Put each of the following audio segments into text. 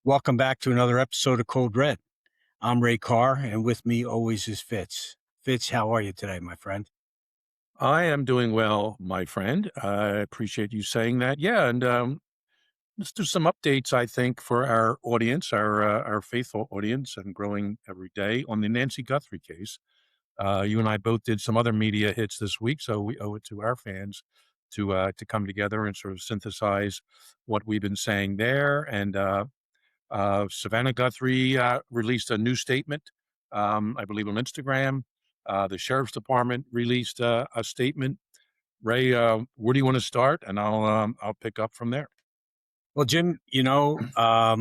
Welcome back to another episode of Code Red. I'm Ray Carr, and with me always is Fitz. Fitz, how are you today, my friend? I am doing well, my friend. I appreciate you saying that. Yeah, and let's do some updates. I think for our audience, our faithful audience, and growing every day on the Nancy Guthrie case. You and I both did some other media hits this week, so we owe it to our fans to come together and sort of synthesize what we've been saying there. And Savannah Guthrie released a new statement, I believe, on Instagram. The sheriff's department released a statement. Ray, where do you want to start? And I'll pick up from there. Well, Jim, I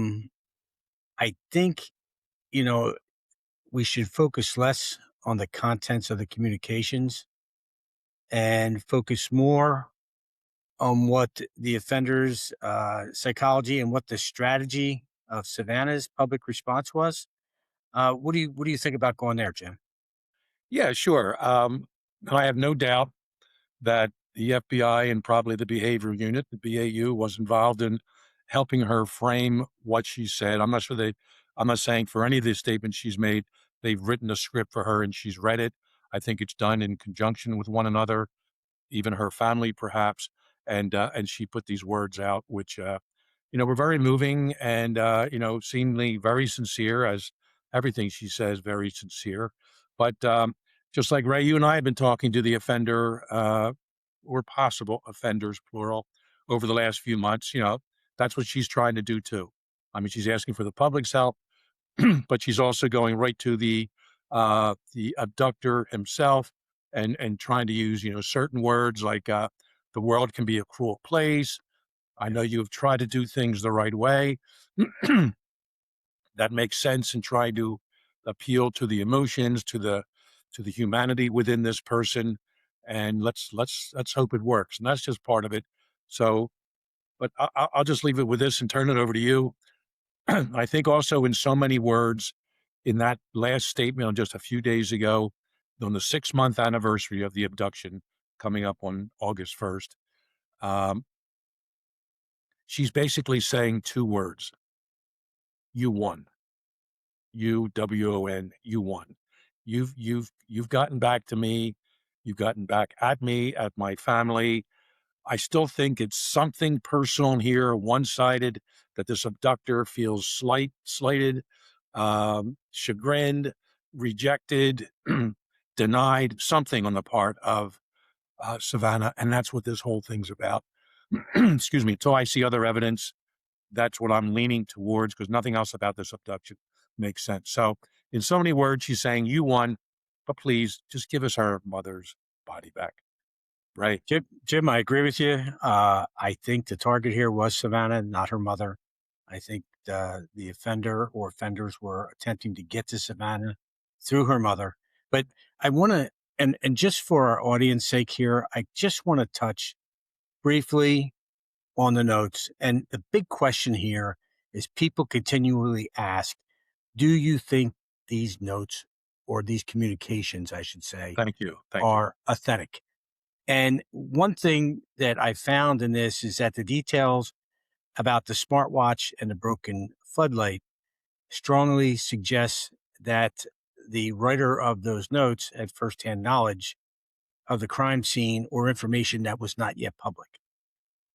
think, you know, we should focus less on the contents of the communications and focus more on what the offender's psychology and what the strategy of Savannah's public response was. What do you think about going there, Jim? Yeah, sure. I have no doubt that the FBI and probably the behavior unit, the BAU, was involved in helping her frame what she said. I'm not saying for any of the statements she's made, they've written a script for her and she's read it. I think it's done in conjunction with one another, even her family, perhaps. And she put these words out, which, were very moving and, seemingly very sincere, as everything she says, very sincere. But just like Ray, you and I have been talking to the offender, or possible offenders, plural, over the last few months. That's what she's trying to do too. I mean, she's asking for the public's help, but she's also going right to the abductor himself and trying to use certain words like the world can be a cruel place. I know you have tried to do things the right way. That makes sense, and try to appeal to the emotions, to the humanity within this person, and let's hope it works. And that's just part of it. So, but I'll just leave it with this and turn it over to you. I think also in so many words in that last statement on just a few days ago, on the 6-month anniversary of the abduction coming up on August 1st, um, she's basically saying two words: "You won." UWON, you won. You've gotten back to me. You've gotten back at me, at my family. I still think it's something personal here, one-sided, that this abductor feels slighted, chagrined, rejected, denied, something on the part of Savannah, and that's what this whole thing's about. Excuse me. Until I see other evidence, that's what I'm leaning towards, because nothing else about this abduction makes sense. So, in so many words, she's saying, "You won, but please just give us our mother's body back." Right? Jim, I agree with you. I think the target here was Savannah, not her mother. I think the offender or offenders were attempting to get to Savannah through her mother. But I want to, and just for our audience sake here, I just want to touch briefly on the notes. And the big question here is people continually ask, do you think these notes or these communications, I should say, Thank you. Thank you. are authentic? And one thing that I found in this is that the details about the smartwatch and the broken floodlight strongly suggests that the writer of those notes had firsthand knowledge of the crime scene or information that was not yet public.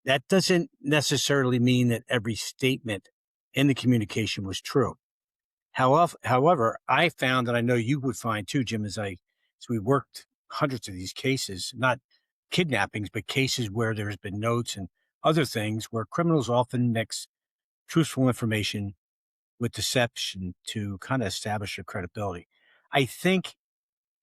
That doesn't necessarily mean that every statement in the communication was true. However, I found, and I know you would find too, Jim, as we worked hundreds of these cases, not kidnappings, but cases where there's been notes and other things where criminals often mix truthful information with deception to kind of establish their credibility. I think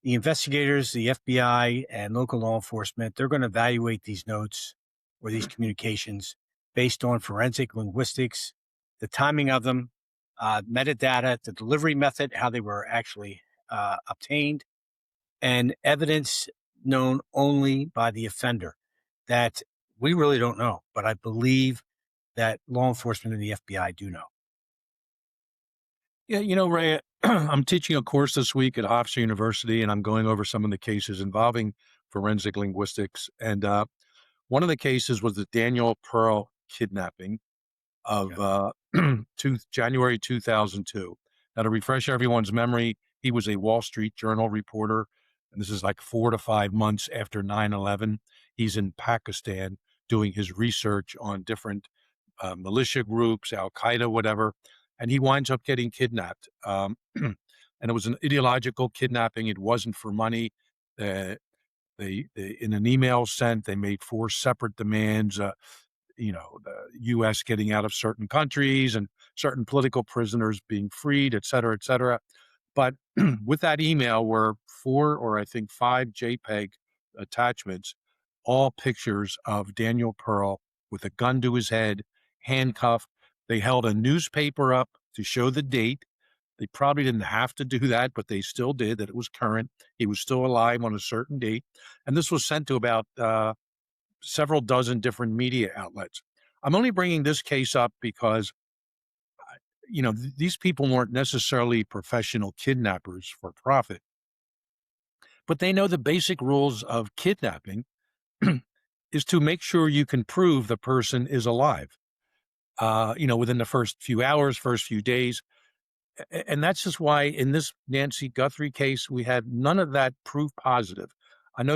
the investigators, the FBI, and local law enforcement, they're going to evaluate these notes or these communications based on forensic linguistics, the timing of them, metadata, the delivery method, how they were actually obtained, and evidence known only by the offender that we really don't know. But I believe that law enforcement and the FBI do know. Yeah, Ray, I'm teaching a course this week at Hofstra University, and I'm going over some of the cases involving forensic linguistics. And one of the cases was the Daniel Pearl kidnapping. of Yeah. January 2002. Now, to refresh everyone's memory, he was a Wall Street Journal reporter, and this is like 4 to 5 months after 9/11. He's in Pakistan doing his research on different militia groups, Al Qaeda, whatever, and he winds up getting kidnapped. And it was an ideological kidnapping. It wasn't for money. Uh, they in an email sent, they made four separate demands. The U.S. getting out of certain countries and certain political prisoners being freed, et cetera, et cetera. But with that email were four or I think five JPEG attachments, all pictures of Daniel Pearl with a gun to his head, handcuffed. They held a newspaper up to show the date. They probably didn't have to do that, but they still did, that it was current. He was still alive on a certain date. And this was sent to about several dozen different media outlets. I'm only bringing this case up because, these people weren't necessarily professional kidnappers for profit, but they know the basic rules of kidnapping is to make sure you can prove the person is alive, within the first few hours, first few days. And that's just why in this Nancy Guthrie case, we had none of that proof positive. I know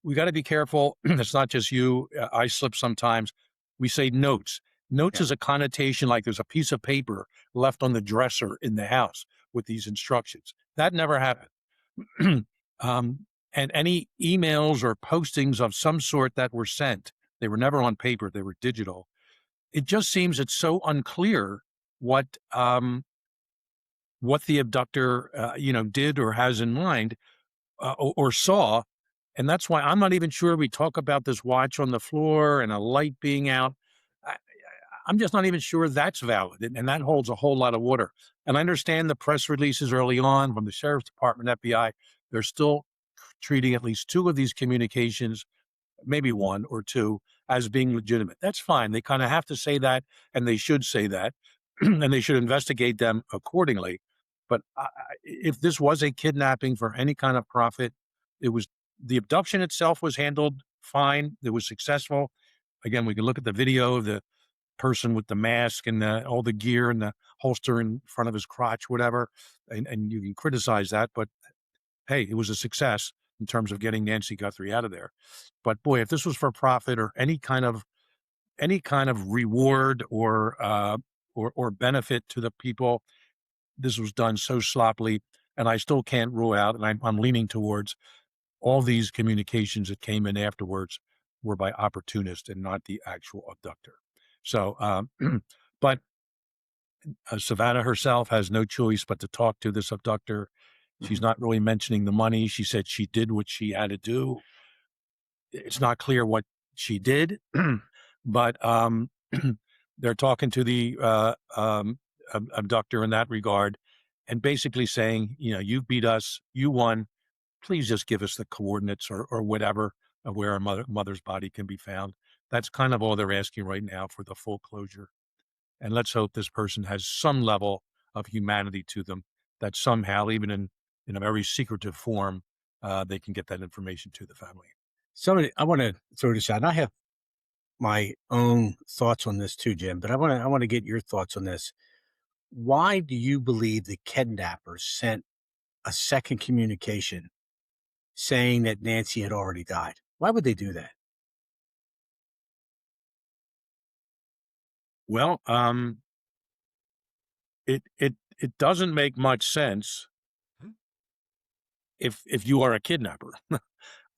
we got to be careful. It's not just you. I slip sometimes. We say notes. Notes Yeah. is a connotation like there's a piece of paper left on the dresser in the house with these instructions. That never happened. And any emails or postings of some sort that were sent, they were never on paper, they were digital. It just seems it's so unclear what the abductor, did or has in mind or saw. And that's why I'm not even sure we talk about this watch on the floor and a light being out. I, I'm just not even sure that's valid. And that holds a whole lot of water. And I understand the press releases early on from the sheriff's department, FBI, they're still treating at least two of these communications, maybe one or two, as being legitimate. That's fine. They kind of have to say that, and they should say that, and they should investigate them accordingly. But if this was a kidnapping for any kind of profit, it was the abduction itself was handled fine. It was successful. Again, we can look at the video of the person with the mask and all the gear and the holster in front of his crotch, whatever, and you can criticize that. But hey, it was a success in terms of getting Nancy Guthrie out of there. But boy, if this was for profit or any kind of reward or benefit to the people, this was done so sloppily. And I still can't rule out, and I'm leaning towards all these communications that came in afterwards were by opportunists and not the actual abductor. So, but Savannah herself has no choice but to talk to this abductor. She's Mhm. not really mentioning the money. She said she did what she had to do. It's not clear what she did, but they're talking to the abductor in that regard and basically saying, you beat us, you won. Please just give us the coordinates or whatever of where our mother's body can be found. That's kind of all they're asking right now for the full closure. And let's hope this person has some level of humanity to them, that somehow, even in a very secretive form, they can get that information to the family. So I want to throw this out. And I have my own thoughts on this too, Jim, but I want to get your thoughts on this. Why do you believe the kidnappers sent a second communication saying that Nancy had already died? Why would they do that? Well, it doesn't make much sense if you are a kidnapper. Um,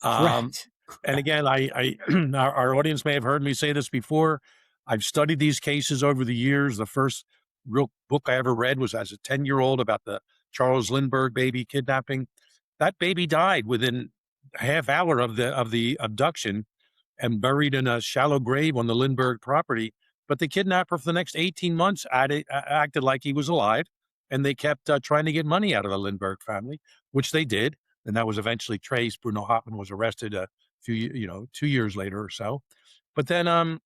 Correct. and again, I our audience may have heard me say this before. I've studied these cases over the years. The first real book I ever read was as a 10-year-old about the Charles Lindbergh baby kidnapping. That baby died within a half hour of the abduction and buried in a shallow grave on the Lindbergh property. But the kidnapper for the next 18 months acted like he was alive, and they kept trying to get money out of the Lindbergh family, which they did. And that was eventually traced. Bruno Hauptmann was arrested a few, 2 years later or so. But then, and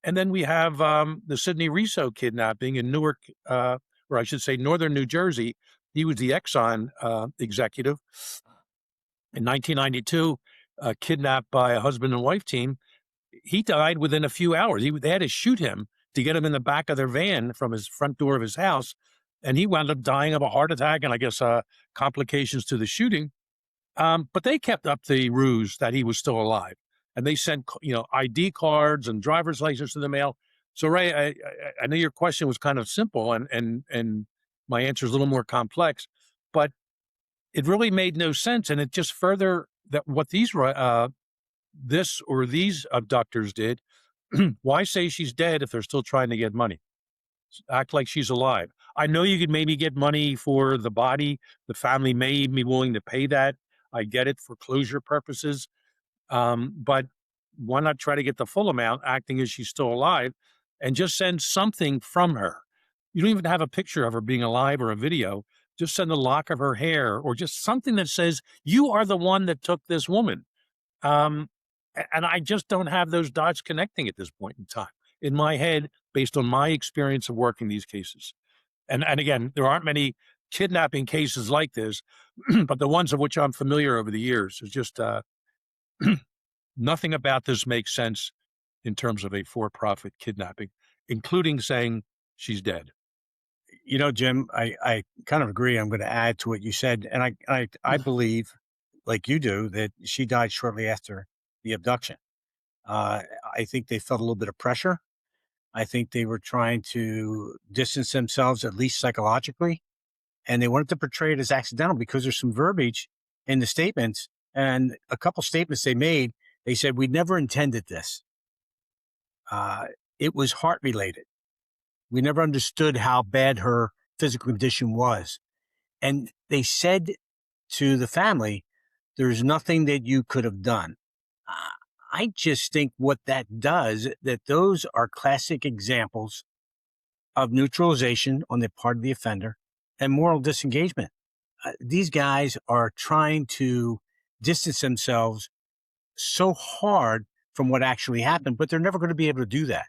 then we have the Sidney Riso kidnapping in Newark, or I should say, northern New Jersey. He was the Exxon executive in 1992, kidnapped by a husband and wife team. He died within a few hours. They had to shoot him to get him in the back of their van from his front door of his house. And he wound up dying of a heart attack and I guess complications to the shooting. But they kept up the ruse that he was still alive, and they sent ID cards and driver's license in the mail. So Ray, I know your question was kind of simple, and my answer is a little more complex, but it really made no sense, and it just further that what this or these abductors did. Why say she's dead if they're still trying to get money? Act like she's alive. I know you could maybe get money for the body. The family may even be willing to pay that. I get it for closure purposes. But why not try to get the full amount, acting as she's still alive, and just send something from her? You don't even have a picture of her being alive or a video. Just send a lock of her hair or just something that says, you are the one that took this woman. And I just don't have those dots connecting at this point in time in my head, based on my experience of working these cases. And again, there aren't many kidnapping cases like this, but the ones of which I'm familiar over the years is just nothing about this makes sense in terms of a for-profit kidnapping, including saying she's dead. Jim, I kind of agree. I'm going to add to what you said. And I believe, like you do, that she died shortly after the abduction. I think they felt a little bit of pressure. I think they were trying to distance themselves, at least psychologically, and they wanted to portray it as accidental because there's some verbiage in the statements, and a couple statements they made. They said, we never intended this. It was heart related. We never understood how bad her physical condition was. And they said to the family, there's nothing that you could have done. I just think what that does, that those are classic examples of neutralization on the part of the offender and moral disengagement. These guys are trying to distance themselves so hard from what actually happened, but they're never going to be able to do that.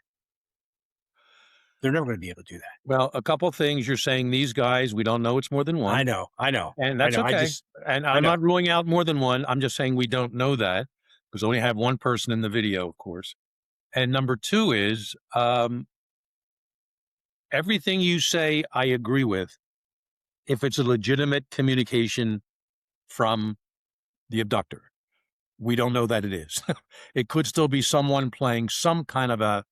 They're never going to be able to do that. Well, a couple things. You're saying these guys, we don't know it's more than one. I know. And that's okay. And I'm not ruling out more than one. I'm just saying we don't know that because we only have one person in the video, of course. And number two is everything you say, I agree with if it's a legitimate communication from the abductor. We don't know that it is. It could still be someone playing some kind of a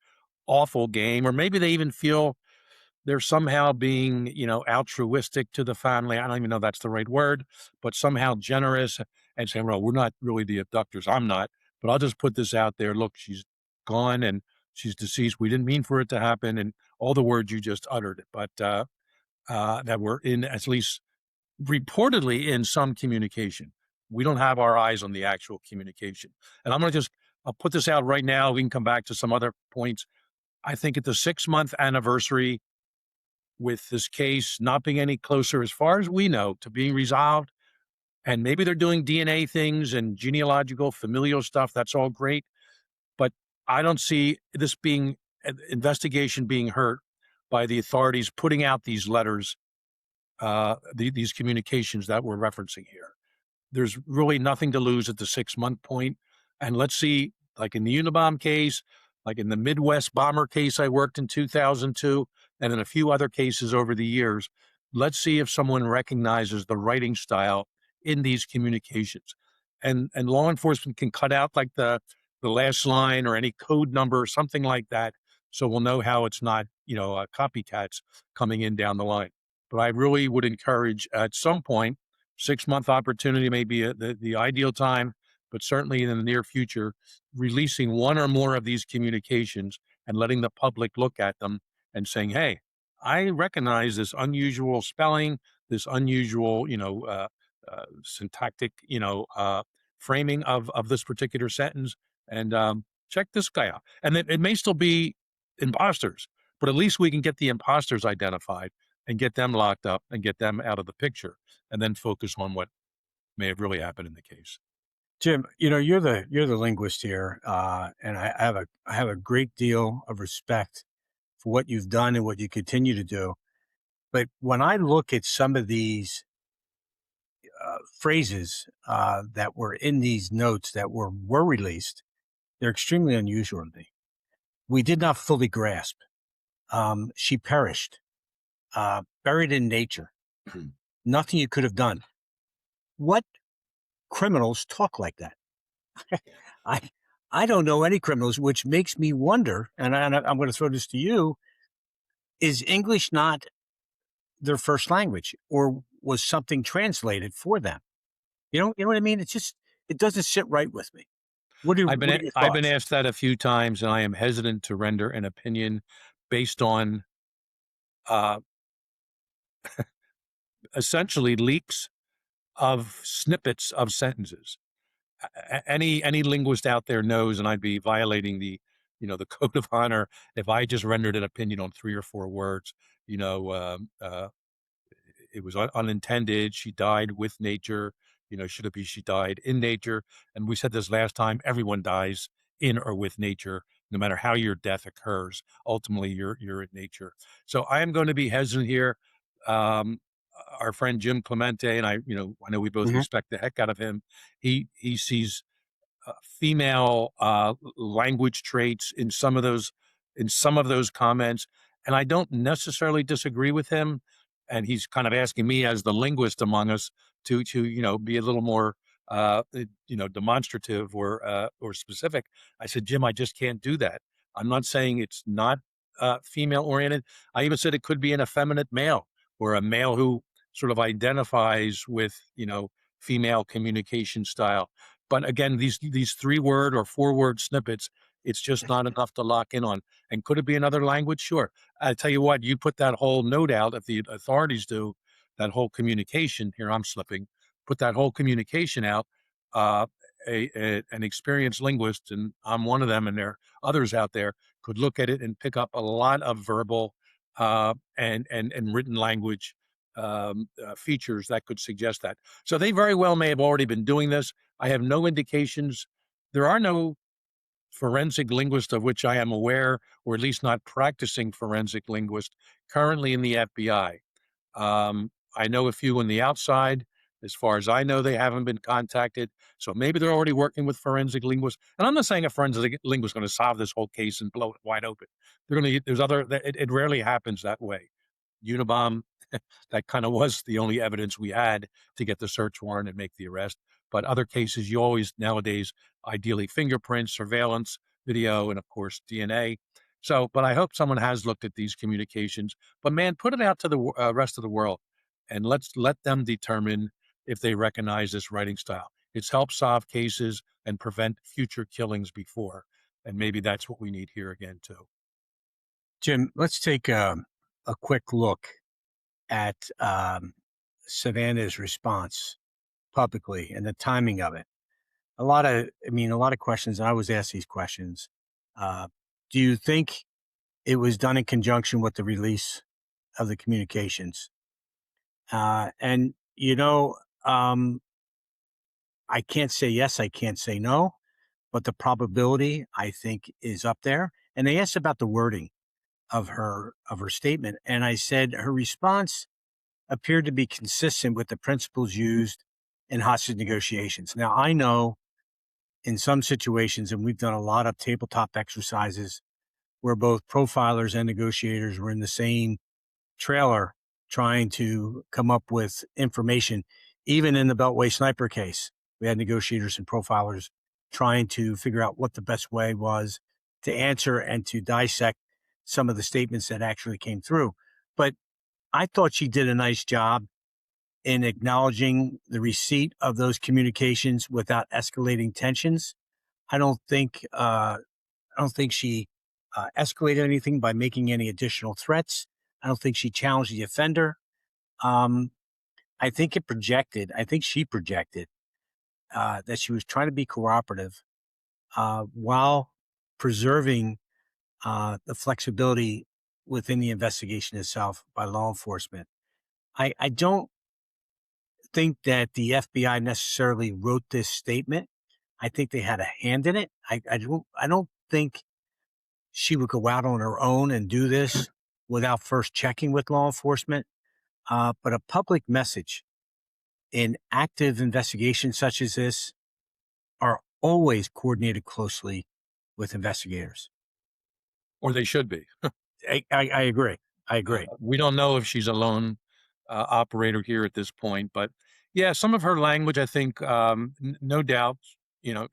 awful game, or maybe they even feel they're somehow being, altruistic to the family. I don't even know if that's the right word, but somehow generous and saying, well, we're not really the abductors. I'm not, but I'll just put this out there. Look, she's gone and she's deceased. We didn't mean for it to happen. And all the words you just uttered, but that were in, at least reportedly, in some communication. We don't have our eyes on the actual communication. And I'll put this out right now. We can come back to some other points. I think at the 6-month anniversary, with this case not being any closer, as far as we know, to being resolved, and maybe they're doing DNA things and genealogical, familial stuff. That's all great. But I don't see this being an investigation being hurt by the authorities putting out these letters, these communications that we're referencing here. There's really nothing to lose at the 6-month point. And let's see, like in the Unabomber case, like in the Midwest bomber case I worked in 2002, and in a few other cases over the years, let's see if someone recognizes the writing style in these communications. And law enforcement can cut out like the last line or any code number or something like that, so we'll know how it's not, copycats coming in down the line. But I really would encourage at some point, 6-month opportunity may be the ideal time, but certainly in the near future, releasing one or more of these communications and letting the public look at them and saying, hey, I recognize this unusual spelling, this unusual, syntactic, framing of this particular sentence, and check this guy out. And it may still be imposters, but at least we can get the imposters identified and get them locked up and get them out of the picture, and then focus on what may have really happened in the case. Jim, you're the linguist here, and I have a great deal of respect for what you've done and what you continue to do. But when I look at some of these phrases that were in these notes that were released, they're extremely unusual to me. We did not fully grasp. She perished, buried in nature. Nothing you could have done. What criminals talk like that? I I don't know any criminals, which makes me wonder. And I'm going to throw this to you: is English not their first language, or was something translated for them? You know what I mean? It's just it doesn't sit right with me. What are your I've been thoughts? asked that a few times, and I am hesitant to render an opinion based on uh, essentially leaks of snippets of sentences. Any linguist out there knows, and I'd be violating the the code of honor if I just rendered an opinion on 3 or 4 words. You know, it was unintended. She died with nature. Should it be she died in nature? And we said this last time: everyone dies in or with nature, no matter how your death occurs. Ultimately, you're in nature. So I am going to be hesitant here. Um, our friend Jim Clemente and I, I know we both Hmm. respect the heck out of him. He sees female language traits in some of those comments, and I don't necessarily disagree with him. And he's kind of asking me as the linguist among us to be a little more demonstrative or specific. I said, Jim, I just can't do that. I'm not saying it's not female oriented. I even said it could be an effeminate male or a male who sort of identifies with female communication style. But again, these 3 word or 4 word snippets, it's just not enough to lock in on. And could it be another language? Sure. I tell you what, you put that whole note out, if the authorities do, that whole communication. Here, I'm slipping. Put that whole communication out. Uh, an experienced linguist, and I'm one of them, and there are others out there, could look at it and pick up a lot of verbal and written language features that could suggest that. So they very well may have already been doing this. I have no indications. There are no forensic linguists of which I am aware, or at least not practicing forensic linguists, currently in the FBI. I know a few on the outside. As far as I know, they haven't been contacted. So maybe they're already working with forensic linguists. And I'm not saying a forensic linguist is going to solve this whole case and blow it wide open. They're going to. There's other. It rarely happens that way. Unabomber, that kind of was the only evidence we had to get the search warrant and make the arrest. But other cases, you always nowadays, ideally fingerprints, surveillance, video, and of course DNA. So, but I hope someone has looked at these communications. But man, put it out to the rest of the world, and let them determine if they recognize this writing style. It's helped solve cases and prevent future killings before, and maybe that's what we need here again too. Jim, let's take a quick look at Savannah's response publicly and the timing of it. A lot of questions. And I was asked these questions. Uh, do you think it was done in conjunction with the release of the communications? And I can't say yes, I can't say no, but the probability I think is up there. And they asked about the wording of her statement, and I said her response appeared to be consistent with the principles used in hostage negotiations. Now I know in some situations, and we've done a lot of tabletop exercises where both profilers and negotiators were in the same trailer trying to come up with information. Even in the Beltway sniper case, we had negotiators and profilers trying to figure out what the best way was to answer and to dissect some of the statements that actually came through. But I thought she did a nice job in acknowledging the receipt of those communications without escalating tensions. I don't think I don't think she escalated anything by making any additional threats. I don't think she challenged the offender. Um, I think it projected. I think she projected that she was trying to be cooperative while preserving the flexibility within the investigation itself by law enforcement. I don't think that the FBI necessarily wrote this statement. I think they had a hand in it. I don't think she would go out on her own and do this without first checking with law enforcement. But a public message in active investigations such as this are always coordinated closely with investigators. Or they should be. I agree. I agree. We don't know if she's a lone operator here at this point, but yeah, some of her language, I think, no doubt, you know,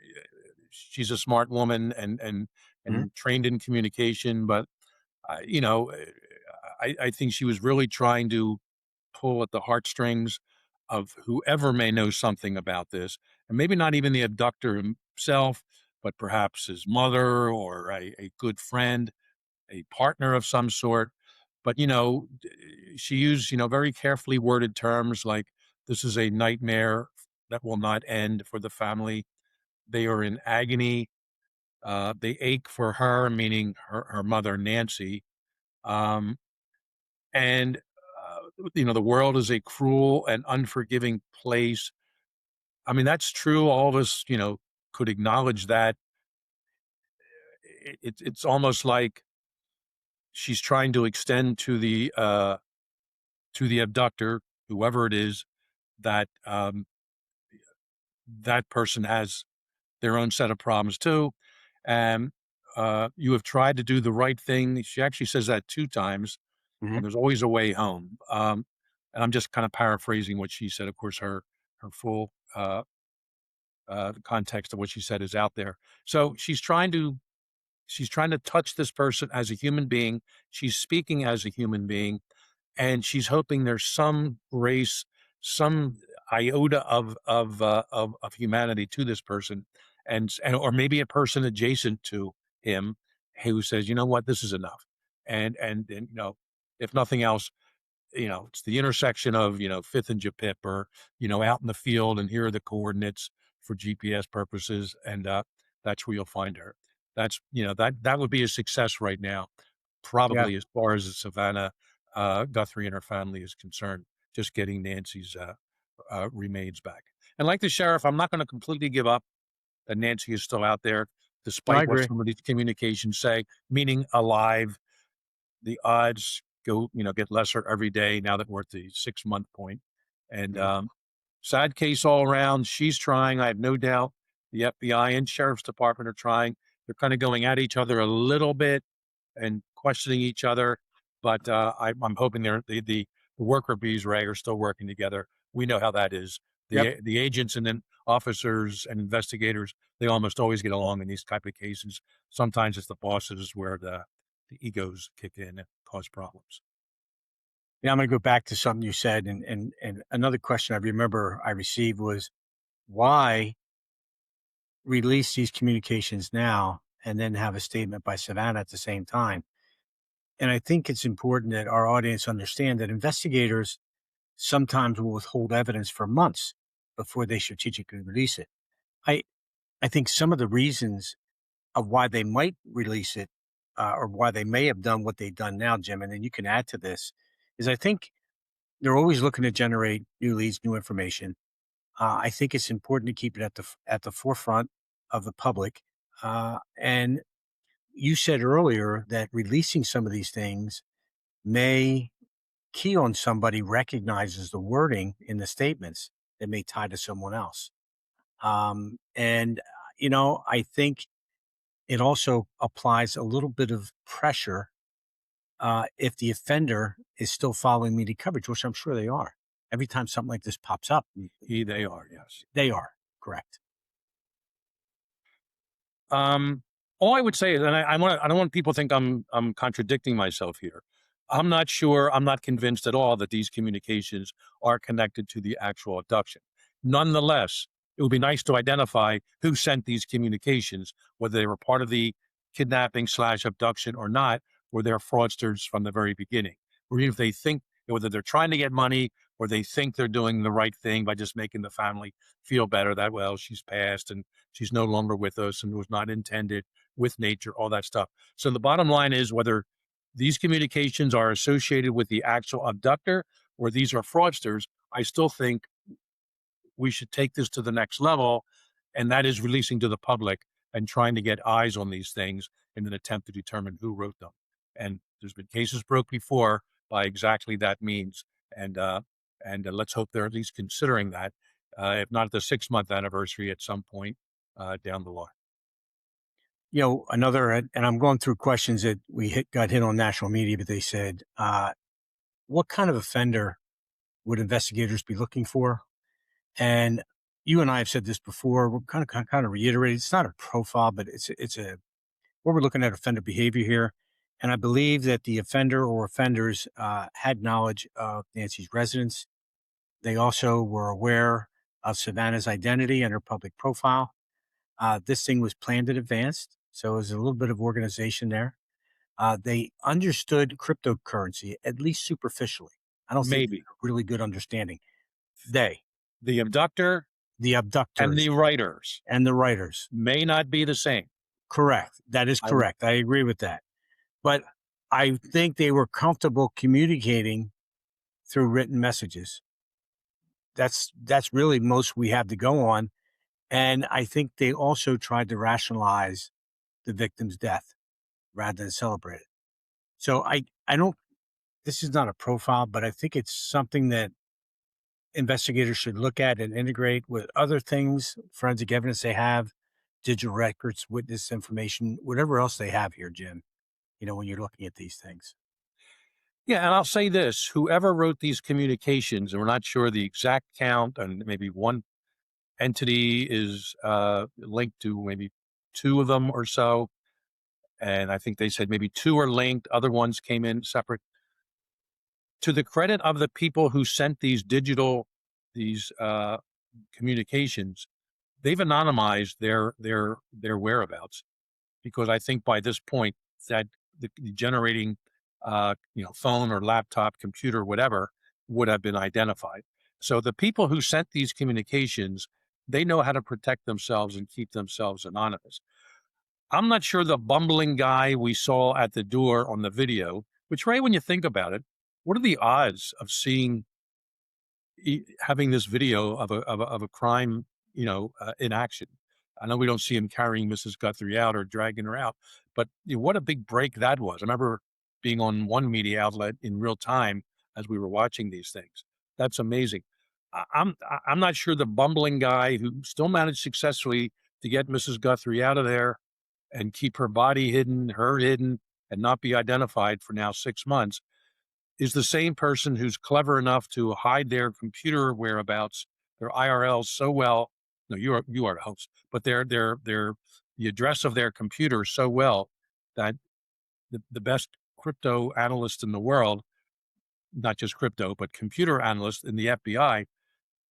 she's a smart woman Mhm. and trained in communication, but you know, I think she was really trying to pull at the heartstrings of whoever may know something about this, and maybe not even the abductor himself, but perhaps his mother or a good friend, a partner of some sort. But she used very carefully worded terms like, "This is a nightmare that will not end for the family. They are in agony. They ache for her," meaning her mother Nancy. Um, and the world is a cruel and unforgiving place. I mean, that's true. All of us, could acknowledge that. It's almost like she's trying to extend to the abductor, whoever it is, that that person has their own set of problems too. And you have tried to do the right thing. She actually says that two times, Mhm. and there's always a way home. And I'm just kind of paraphrasing what she said. Of course, her full the context of what she said is out there. So she's trying to touch this person as a human being. She's speaking as a human being, and she's hoping there's some grace, some iota of humanity to this person, and or maybe a person adjacent to him who says, you know what, this is enough, and if nothing else, it's the intersection of, Fifth and Japip, or, out in the field, and here are the coordinates for GPS purposes. And that's where you'll find her. That would be a success right now, Yeah, probably as far as the Savannah Guthrie and her family is concerned, just getting Nancy's remains back. And like the sheriff, I'm not going to completely give up that Nancy is still out there, no, I despite what agree. some of these communications say, meaning alive. The odds get lesser every day now that we're at the 6 month point. And Mhm. sad case all around. She's trying. I have no doubt the FBI and sheriff's department are trying. They're kind of going at each other a little bit and questioning each other. But I'm hoping the worker bees, Ray, are still working together. We know how that is. Yep. The agents and then officers and investigators, they almost always get along in these type of cases. Sometimes it's the bosses where the egos kick in and cause problems. Yeah, I'm gonna go back to something you said, and another question I remember I received was, why release these communications now and then have a statement by Savannah at the same time? And I think it's important that our audience understand that investigators sometimes will withhold evidence for months before they strategically release it. I I think some of the reasons of why they might release it, or why they may have done what they've done now, Jim, and then you can add to this, is I think they're always looking to generate new leads, new information. I think it's important to keep it at the forefront of the public. And you said earlier that releasing some of these things may key on somebody recognizes the wording in the statements that may tie to someone else. I think it also applies a little bit of pressure if the offender is still following media coverage, which I'm sure they are. Every time something like this pops up, They are, yes. they are correct. Um, all I would say is, and I don't want people to think I'm contradicting myself here. I'm not sure. I'm not convinced at all that these communications are connected to the actual abduction. Nonetheless, it would be nice to identify who sent these communications, whether they were part of the kidnapping slash abduction or not, or they're fraudsters from the very beginning. Or even if they think whether they're trying to get money or they think they're doing the right thing by just making the family feel better that, well, she's passed and she's no longer with us and was not intended with nature, all that stuff. So the bottom line is whether these communications are associated with the actual abductor or these are fraudsters, I still think we should take this to the next level. And that is releasing to the public and trying to get eyes on these things in an attempt to determine who wrote them. And there's been cases broke before by exactly that means. And let's hope they're at least considering that, if not at the 6 month anniversary, at some point down the line. Another, and I'm going through questions that got hit on national media, but they said, what kind of offender would investigators be looking for? And you and I have said this before. We're kind of reiterate. It's not a profile, but it's a what we're looking at offender behavior here. And I believe that the offender or offenders had knowledge of Nancy's residence. They also were aware of Savannah's identity and her public profile. This thing was planned in advance, so there's a little bit of organization there. They understood cryptocurrency, at least superficially. I don't think they Maybe had a really good understanding. They, the abductor the and abductors the writers and the writers, may not be the same. correct. That is I would, correct. I agree with that. But I think they were comfortable communicating through written messages. That's really most we have to go on. And I think they also tried to rationalize the victim's death rather than celebrate it. So I don't this is not a profile, but I think it's something that investigators should look at and integrate with other things, forensic evidence they have, digital records, witness information, whatever else they have here, Jim, when you're looking at these things. yeah, and I'll say this: whoever wrote these communications, and we're not sure the exact count, and maybe one entity is linked to maybe two of them or so, and I think they said maybe two are linked, other ones came in separate. To the credit of the people who sent these communications, they've anonymized their whereabouts, because I think by this point that the generating phone or laptop, computer, whatever, would have been identified. So the people who sent these communications, they know how to protect themselves and keep themselves anonymous. I'm not sure the bumbling guy we saw at the door on the video, which, Ray, when you think about it, what are the odds of having this video of a crime, in action? I know we don't see him carrying Mrs. Guthrie out or dragging her out, but what a big break that was. I remember being on one media outlet in real time as we were watching these things. That's amazing. I'm not sure the bumbling guy who still managed successfully to get Mrs. Guthrie out of there and keep her body hidden, her hidden, and not be identified for now 6 months, is the same person who's clever enough to hide their computer whereabouts, their IRLs so well. No, you are a host, but their the address of their computer so well that the best crypto analyst in the world, not just crypto, but computer analysts in the FBI,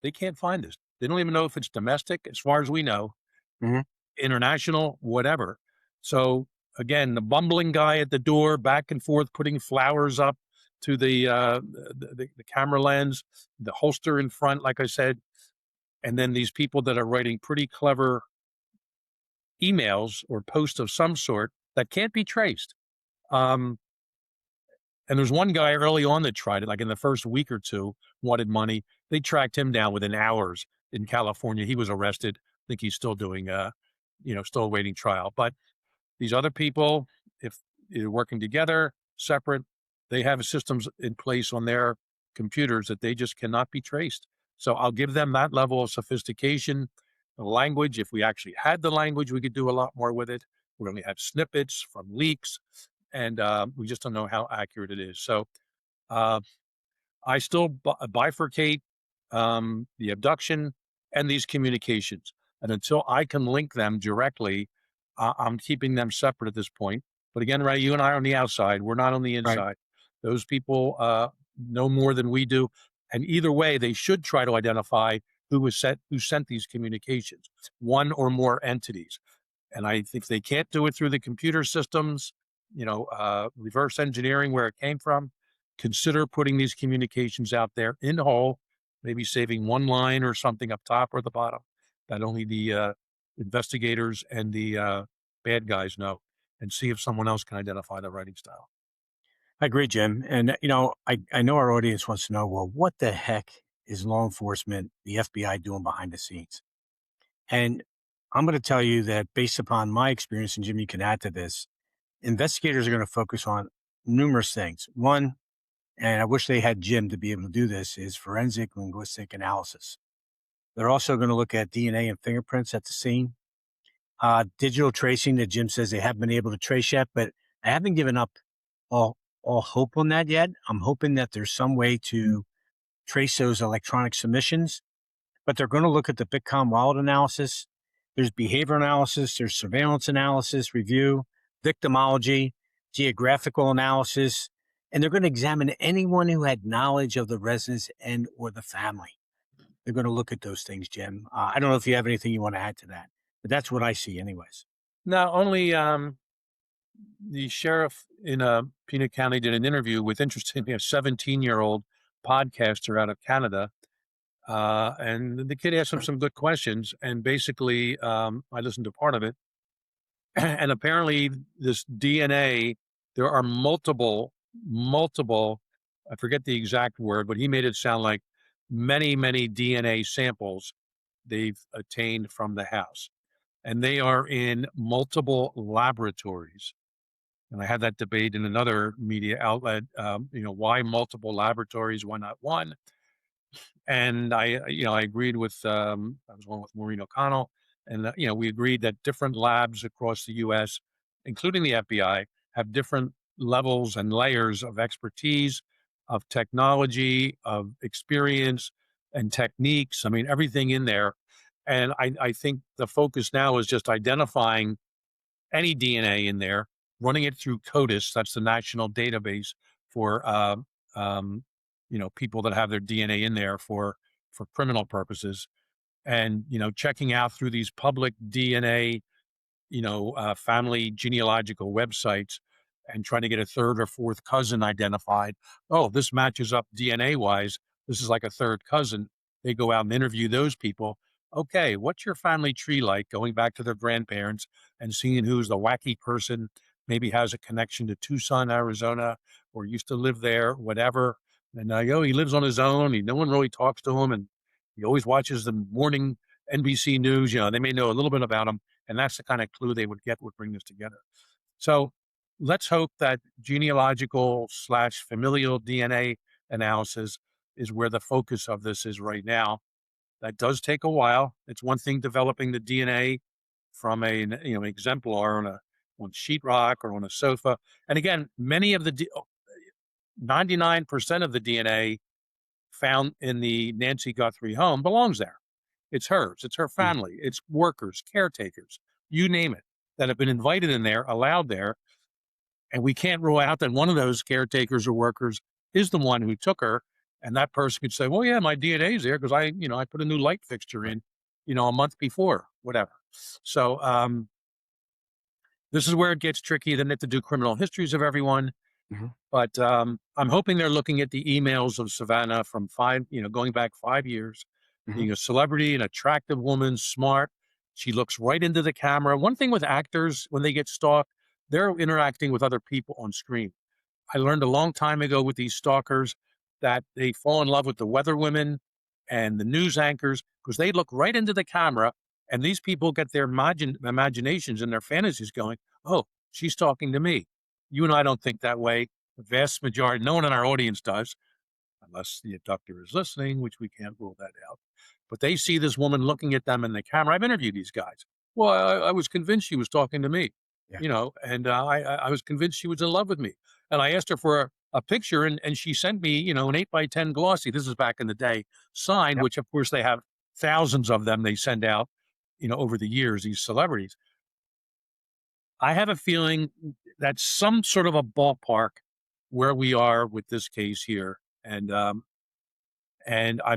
they can't find this. They don't even know if it's domestic, as far as we know, Mhm. international, whatever. So again, the bumbling guy at the door, back and forth, putting flowers up to the camera lens, the holster in front, like I said, and then these people that are writing pretty clever emails or posts of some sort that can't be traced. Um, and there's one guy early on that tried it, like in the first week or two, wanted money. They tracked him down within hours in California. He was arrested. I think he's still doing, still awaiting trial. But these other people, if they're working together, separate, they have systems in place on their computers that they just cannot be traced. So I'll give them that level of sophistication. The language, if we actually had the language, we could do a lot more with it. We only have snippets from leaks, and we just don't know how accurate it is. So uh, I still bifurcate the abduction and these communications. And until I can link them directly, I'm keeping them separate at this point. But again, Ray, you and I are on the outside. We're not on the Right. inside. Those people know more than we do. And either way, they should try to identify who sent these communications, one or more entities. And if they can't do it through the computer systems, reverse engineering where it came from, consider putting these communications out there in whole, maybe saving one line or something up top or the bottom that only the investigators and the bad guys know, and see if someone else can identify the writing style. I agree, Jim. And, I know our audience wants to know, well, what the heck is law enforcement, the FBI doing behind the scenes? And I'm going to tell you that based upon my experience, and Jim, you can add to this, investigators are going to focus on numerous things. One, and I wish they had Jim to be able to do this, is forensic linguistic analysis. They're also going to look at DNA and fingerprints at the scene. Digital tracing that Jim says they haven't been able to trace yet, but I haven't given up all all hope on that yet. I'm hoping that there's some way to trace those electronic submissions, but they're going to look at the Bitcoin wallet analysis. There's behavior analysis, there's surveillance analysis, review, victimology, geographical analysis, and they're going to examine anyone who had knowledge of the residents and or the family. They're going to look at those things, Jim. I don't know if you have anything you want to add to that, but that's what I see, anyways. Not only the sheriff in Peanut County did an interview with, interestingly, a 17-year-old podcaster out of Canada. And the kid asked him some good questions. And basically, I listened to part of it. And apparently, this DNA, there are multiple, I forget the exact word, but he made it sound like many DNA samples they've attained from the house. And they are in multiple laboratories. And I had that debate in another media outlet. Why multiple laboratories? Why not one? And I agreed with. I was one with Maureen O'Connell, and we agreed that different labs across the U.S., including the FBI, have different levels and layers of expertise, of technology, of experience, and techniques. I mean, everything in there. And I think the focus now is just identifying any DNA in there, running it through CODIS, that's the national database for people that have their DNA in there for criminal purposes, and checking out through these public DNA, family genealogical websites, and trying to get a third or fourth cousin identified. Oh, this matches up DNA wise. This is like a third cousin. They go out and interview those people. Okay, what's your family tree like, going back to their grandparents and seeing who's the wacky person, maybe has a connection to Tucson, Arizona, or used to live there, whatever. And he lives on his own. No one really talks to him, and he always watches the morning NBC News. They may know a little bit about him, and that's the kind of clue they would get, would bring this together. So let's hope that genealogical/familial DNA analysis is where the focus of this is right now. That does take a while. It's one thing developing the DNA from an exemplar on sheetrock or on a sofa. And again, 99% of the DNA found in the Nancy Guthrie home belongs there. It's hers. It's her family. It's workers, caretakers, you name it, that have been invited in there, allowed there. And we can't rule out that one of those caretakers or workers is the one who took her. And that person could say, well, yeah, my DNA is there because I put a new light fixture in, a month before, whatever. So this is where it gets tricky. Then they have to do criminal histories of everyone. Mm-hmm. But I'm hoping they're looking at the emails of Savannah from going back 5 years, being a celebrity, an attractive woman, smart. She looks right into the camera. One thing with actors, when they get stalked, they're interacting with other people on screen. I learned a long time ago with these stalkers that they fall in love with the weather women and the news anchors because they look right into the camera, and these people get their imaginations and their fantasies going, oh, she's talking to me. You and I don't think that way. The vast majority, no one in our audience does, unless the abductor is listening, which we can't rule that out. But they see this woman looking at them in the camera. I've interviewed these guys. Well, I was convinced she was talking to me, and I was convinced she was in love with me. And I asked her for a picture, and she sent me, an 8x10 glossy. This is back in the day, signed, which of course they have thousands of them they send out, over the years, these celebrities. I have a feeling that's some sort of a ballpark where we are with this case here. And I'm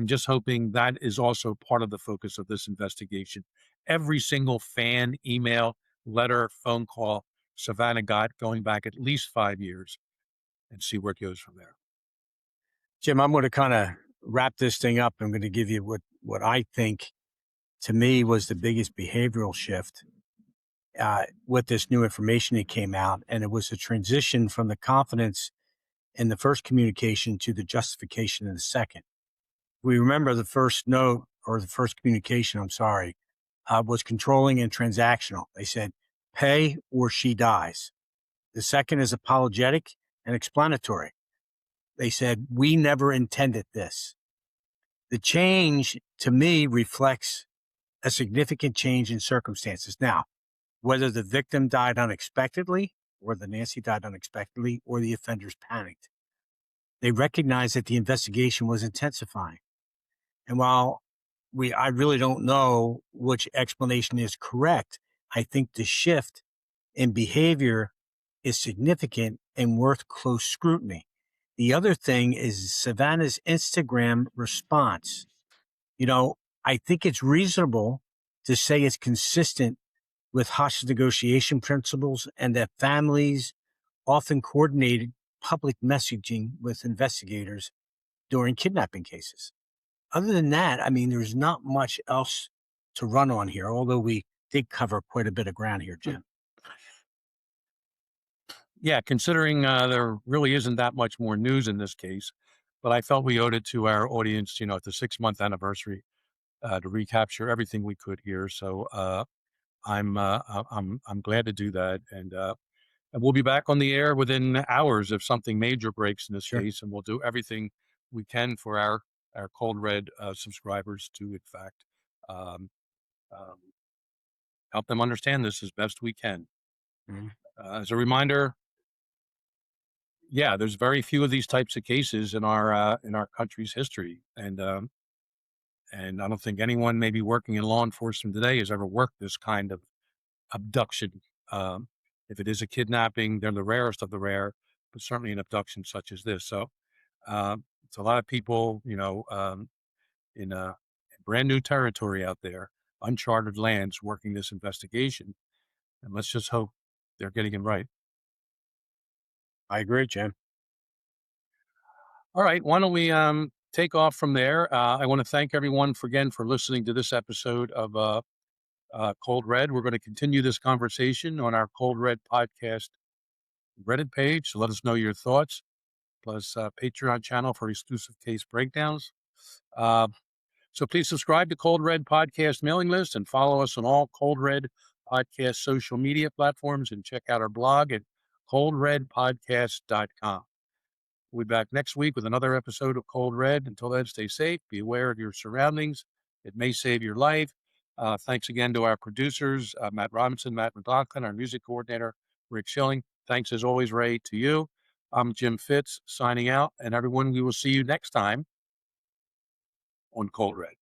just hoping that is also part of the focus of this investigation. Every single fan, email, letter, phone call Savannah got going back at least 5 years, and see where it goes from there. Jim, I'm going to kind of wrap this thing up. I'm going to give you what I think, to me, was the biggest behavioral shift with this new information that came out. And it was a transition from the confidence in the first communication to the justification in the second. We remember the first note, or the first communication, was controlling and transactional. They said, pay or she dies. The second is apologetic and explanatory. They said, we never intended this. The change, to me, reflects a significant change in circumstances. Now, whether the victim died unexpectedly, or the Nancy died unexpectedly, or the offenders panicked. They recognized that the investigation was intensifying. And while I really don't know which explanation is correct, I think the shift in behavior is significant and worth close scrutiny. The other thing is Savannah's Instagram response. You know, I think it's reasonable to say it's consistent with hostage negotiation principles and that families often coordinated public messaging with investigators during kidnapping cases. Other than that, I mean, there's not much else to run on here, although we did cover quite a bit of ground here, Jim. Yeah, considering there really isn't that much more news in this case, but I felt we owed it to our audience, at the 6-month anniversary, to recapture everything we could here. So I'm glad to do that, and we'll be back on the air within hours if something major breaks in this Sure. case, and we'll do everything we can for our Cold Red subscribers to, in fact, um, um, help them understand this as best we can. Mhm. As a reminder, yeah, there's very few of these types of cases in our country's history, and I don't think anyone maybe working in law enforcement today has ever worked this kind of abduction. Um, if it is a kidnapping, they're the rarest of the rare, but certainly an abduction such as this. So it's a lot of people, in brand new territory out there, uncharted lands, working this investigation, and let's just hope they're getting it right. I agree, Jim. All right, why don't we take off from there? I want to thank everyone for listening to this episode of Cold Red. We're going to continue this conversation on our Cold Red podcast Reddit page. So let us know your thoughts, plus Patreon channel for exclusive case breakdowns. Uh, so please subscribe to Cold Red Podcast mailing list and follow us on all Cold Red Podcast social media platforms, and check out our blog at coldredpodcast.com. We'll be back next week with another episode of Cold Red. Until then, stay safe, be aware of your surroundings. It may save your life. Thanks again to our producers, Matt Robinson, Matt McLaughlin, our music coordinator, Rick Schilling. Thanks as always, Ray, to you. I'm Jim Fitz signing out, and everyone, we will see you next time on Cold Red.